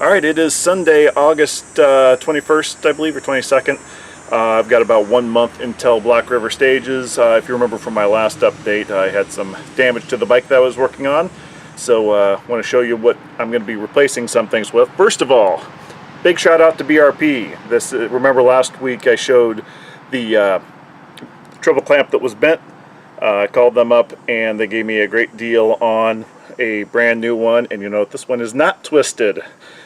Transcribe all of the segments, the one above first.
Alright, it is Sunday, August 21st, I believe, or 22nd. I've got about 1 month until Black River Stages. If you remember from my last update, I had some damage to the bike that I was working on. So I want to show you what I'm going to be replacing some things with. First of all, big shout out to BRP. Remember last week I showed the triple clamp that was bent. I called them up and they gave me a great deal on a brand new one, and you know this one is not twisted.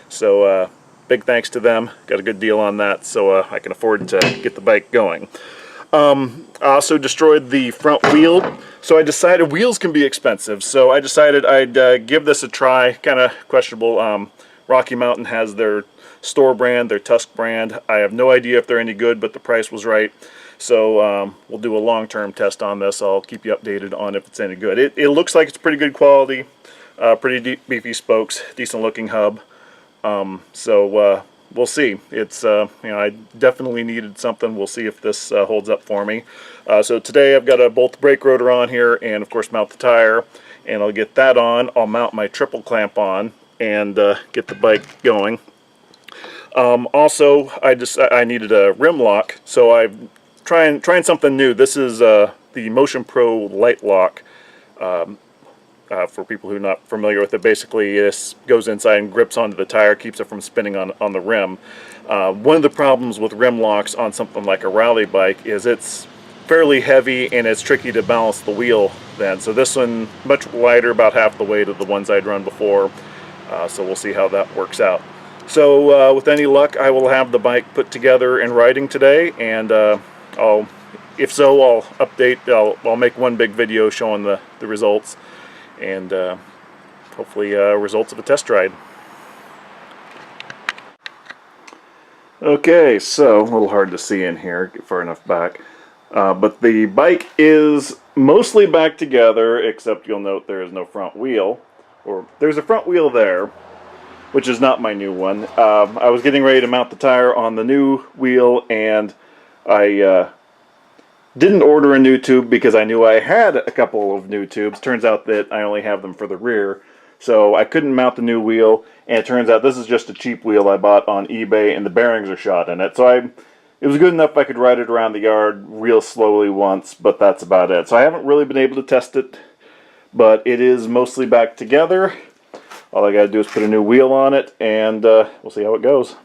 So big thanks to them. Got a good deal on that, so I can afford to get the bike going. I also destroyed the front wheel, so I decided wheels can be expensive, so I decided I'd give this a try. Kind of questionable. Rocky Mountain has their store brand, their Tusk brand. I have no idea if they're any good, but the price was right. So we'll do a long-term test on this. I'll keep you updated on if it's any good. It looks like it's pretty good quality, pretty beefy spokes, decent looking hub. So we'll see. It's you know, I definitely needed something. We'll see if this holds up for me. So today I've got to bolt the brake rotor on here and of course mount the tire, and I'll get that on. I'll mount my triple clamp on and get the bike going. Also I needed a rim lock, so I'm trying something new. This is the Motion Pro Light Lock. For people who are not familiar with it, basically this goes inside and grips onto the tire, keeps it from spinning on the rim. One of the problems with rim locks on something like a rally bike is it's fairly heavy and it's tricky to balance the wheel then. So this one, much lighter, about half the weight of the ones I'd run before. So we'll see how that works out. So with any luck, I will have the bike put together and riding today, and if so, I'll update. I'll make one big video showing the results, and hopefully results of a test ride. Okay, so a little hard to see in here, get far enough back, but the bike is mostly back together, except you'll note there is no front wheel, or there's a front wheel there, which is not my new one. I was getting ready to mount the tire on the new wheel, and I didn't order a new tube because I knew I had a couple of new tubes. Turns out that I only have them for the rear, so I couldn't mount the new wheel, and it turns out this is just a cheap wheel I bought on eBay and the bearings are shot in it. So it was good enough I could ride it around the yard real slowly once, but that's about it. So I haven't really been able to test it, but it is mostly back together. All I gotta do is put a new wheel on it, and we'll see how it goes.